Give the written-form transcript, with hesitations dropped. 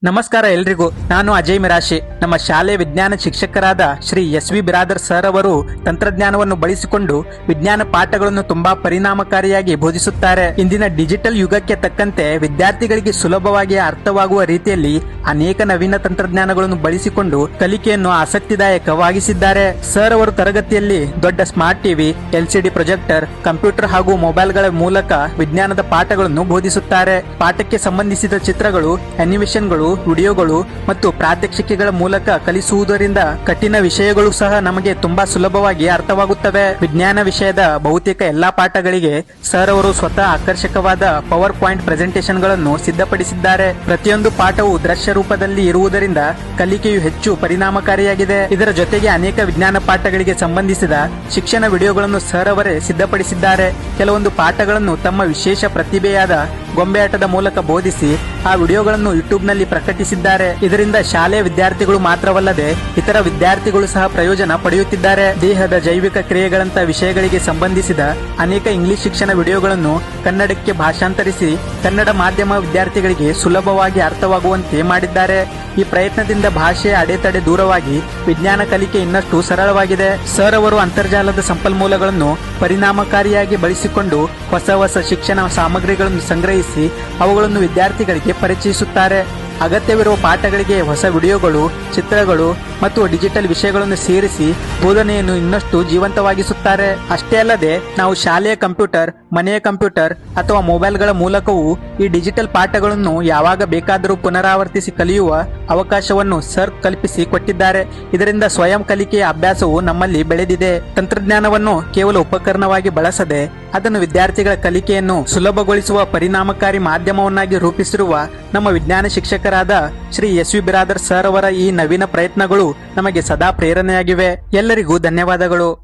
ನಮಸ್ಕಾರ ಎಲ್ರಿಗೂ. ನಾನು ಅಜಯ್ ಮಿರಾಶಿ. ನಮ್ಮ ಶಾಲೆಯ ವಿಜ್ಞಾನ ಶಿಕ್ಷಕರಾದ ಶ್ರೀ ಎಸ್.ವಿ. ಬಿರಾದರ್ ಸರ್ ಅವರು ತಂತ್ರಜ್ಞಾನವನ್ನು ಬಳಸಿಕೊಂಡು ವಿಜ್ಞಾನ ಪಾಠಗಳನ್ನು ತುಂಬಾ ಪರಿಣಾಮಕಾರಿಯಾಗಿ ಬೋಧಿಸುತ್ತಾರೆ. ಇಂದಿನ ಡಿಜಿಟಲ್ ಯುಗಕ್ಕೆ ತಕ್ಕಂತೆ ವಿದ್ಯಾರ್ಥಿಗಳಿಗೆ ಸುಲಭವಾಗಿ ಅರ್ಥವಾಗುವ ರೀತಿಯಲ್ಲಿ ಅನೇಕ ನವೀನ ತಂತ್ರಜ್ಞಾನಗಳನ್ನು ಬಳಸಿಕೊಂಡು ಕಲಿಕೆಯನ್ನು ಆಸಕ್ತಿದಾಯಕವಾಗಿಸಿದ್ದಾರೆ. ಸರ್ ಅವರು ತರಗತಿಯಲ್ಲಿ ದೊಡ್ಡ smart TV, LCD projector, computer ಹಾಗೂ ಮೊಬೈಲ್ಗಳ ಮೂಲಕ ವಿಜ್ಞಾನದ ಪಾಠಗಳನ್ನು ಬೋಧಿಸುತ್ತಾರೆ. ಪಾಠಕ್ಕೆ ಸಂಬಂಧಿಸಿದ ಚಿತ್ರಗಳು, ಅನಿಮೇಷನ್ಗಳು, ವಿಡಿಯೋಗಳು ಮತ್ತು ಪ್ರಾತ್ಯಕ್ಷಿಕೆಗಳ ಮೂಲಕ ಕಲಿಸುವುದರಿಂದ ಕಠಿಣ ವಿಷಯಗಳು ಸಹ ನಮಗೆ ತುಂಬಾ ಸುಲಭವಾಗಿ ಅರ್ಥವಾಗುತ್ತವೆ. ವಿಜ್ಞಾನ ವಿಷಯದ ಬಹುತೇಕ ಎಲ್ಲಾ ಪಾಠಗಳಿಗೆ ಸರ್ ಅವರು ಸ್ವತಃ ಆಕರ್ಷಕವಾದ ಪವರ್ ಪಾಯಿಂಟ್ ಪ್ರೆಸೆಂಟೇಷನ್ ಗಳನ್ನು ಸಿದ್ಧಪಡಿಸಿದ್ದಾರೆ. ಪ್ರತಿಯೊಂದು ಪಾಠವು ದೃಶ್ಯ ರೂಪದಲ್ಲಿ ಇರುವುದರಿಂದ ಕಲಿಕೆಯು ಹೆಚ್ಚು ಪರಿಣಾಮಕಾರಿಯಾಗಿದೆ. ಇದರ ಜೊತೆಗೆ ಅನೇಕ ವಿಜ್ಞಾನ ಪಾಠಗಳಿಗೆ ಸಂಬಂಧಿಸಿದ ಶಿಕ್ಷಣ ವಿಡಿಯೋಗಳನ್ನು ಸರ್ ಅವರೇ ಸಿದ್ಧಪಡಿಸಿದ್ದಾರೆ. ಕೆಲವೊಂದು ಪಾಠಗಳನ್ನು ತಮ್ಮ ವಿಶೇಷ ಪ್ರತಿಭೆಯಾದ ಗೊಂಬೆಯಾಟದ ಮೂಲಕ ಬೋಧಿಸಿ ಆ ವಿಡಿಯೋಗಳನ್ನು ಯೂಟ್ಯೂಬ್ ನಲ್ಲಿ ಪ್ರಕಟಿಸಿದ್ದಾರೆ. ಇದರಿಂದ ಶಾಲೆಯ ವಿದ್ಯಾರ್ಥಿಗಳು ಮಾತ್ರವಲ್ಲದೆ ಇತರ ವಿದ್ಯಾರ್ಥಿಗಳು ಸಹ ಪ್ರಯೋಜನ ಪಡೆಯುತ್ತಿದ್ದಾರೆ. ದೇಹದ ಜೈವಿಕ ಕ್ರಿಯೆಗಳಂತ ವಿಷಯಗಳಿಗೆ ಸಂಬಂಧಿಸಿದ ಅನೇಕ ಇಂಗ್ಲಿಷ್ ಶಿಕ್ಷಣ ವಿಡಿಯೋಗಳನ್ನು ಕನ್ನಡಕ್ಕೆ ಭಾಷಾಂತರಿಸಿ ಕನ್ನಡ ಮಾಧ್ಯಮ ವಿದ್ಯಾರ್ಥಿಗಳಿಗೆ ಸುಲಭವಾಗಿ ಅರ್ಥವಾಗುವಂತೆ ಮಾಡಿದ್ದಾರೆ. ಈ ಪ್ರಯತ್ನದಿಂದ ಭಾಷೆಯ ಅಡೆತಡೆ ದೂರವಾಗಿ ವಿಜ್ಞಾನ ಕಲಿಕೆ ಇನ್ನಷ್ಟು ಸರಳವಾಗಿದೆ. ಸರ್ ಅವರು ಅಂತರ್ಜಾಲದ ಸಂಪನ್ಮೂಲಗಳನ್ನು ಪರಿಣಾಮಕಾರಿಯಾಗಿ ಬಳಸಿಕೊಂಡು ಹೊಸ ಹೊಸ ಶಿಕ್ಷಣ ಸಾಮಗ್ರಿಗಳನ್ನು ಸಂಗ್ರಹಿಸಿ ಅವುಗಳನ್ನು ವಿದ್ಯಾರ್ಥಿಗಳಿಗೆ ಪರಿಚಯಿಸುತ್ತಾರೆ. ಅಗತ್ಯವಿರುವ ಪಾಠಗಳಿಗೆ ಹೊಸ ವಿಡಿಯೋಗಳು, ಚಿತ್ರಗಳು ಮತ್ತು ಡಿಜಿಟಲ್ ವಿಷಯಗಳನ್ನು ಸೇರಿಸಿ ಬೋಧನೆಯನ್ನು ಇನ್ನಷ್ಟು ಜೀವಂತವಾಗಿಸುತ್ತಾರೆ. ಅಷ್ಟೇ ಅಲ್ಲದೆ ನಾವು ಶಾಲೆಯ ಕಂಪ್ಯೂಟರ್, ಮನೆಯ ಕಂಪ್ಯೂಟರ್ ಅಥವಾ ಮೊಬೈಲ್ಗಳ ಮೂಲಕವೂ ಈ ಡಿಜಿಟಲ್ ಪಾಠಗಳನ್ನು ಯಾವಾಗ ಬೇಕಾದರೂ ಪುನರಾವರ್ತಿಸಿ ಕಲಿಯುವ ಅವಕಾಶವನ್ನು ಸರ್ ಕಲ್ಪಿಸಿ ಕೊಟ್ಟಿದ್ದಾರೆ. ಇದರಿಂದ ಸ್ವಯಂ ಕಲಿಕೆಯ ಅಭ್ಯಾಸವು ನಮ್ಮಲ್ಲಿ ಬೆಳೆದಿದೆ. ತಂತ್ರಜ್ಞಾನವನ್ನು ಕೇವಲ ಉಪಕರಣವಾಗಿ ಬಳಸದೆ ಅದನ್ನು ವಿದ್ಯಾರ್ಥಿಗಳ ಕಲಿಕೆಯನ್ನು ಸುಲಭಗೊಳಿಸುವ ಪರಿಣಾಮಕಾರಿ ಮಾಧ್ಯಮವನ್ನಾಗಿ ರೂಪಿಸಿರುವ ನಮ್ಮ ವಿಜ್ಞಾನ ಶಿಕ್ಷಕರಾದ ಶ್ರೀ ಎಸ್.ವಿ. ಬಿರಾದರ್ ಸರ್ ಅವರ ಈ ನವೀನ ಪ್ರಯತ್ನಗಳು ನಮಗೆ ಸದಾ ಪ್ರೇರಣೆಯಾಗಿವೆ. ಎಲ್ಲರಿಗೂ ಧನ್ಯವಾದಗಳು.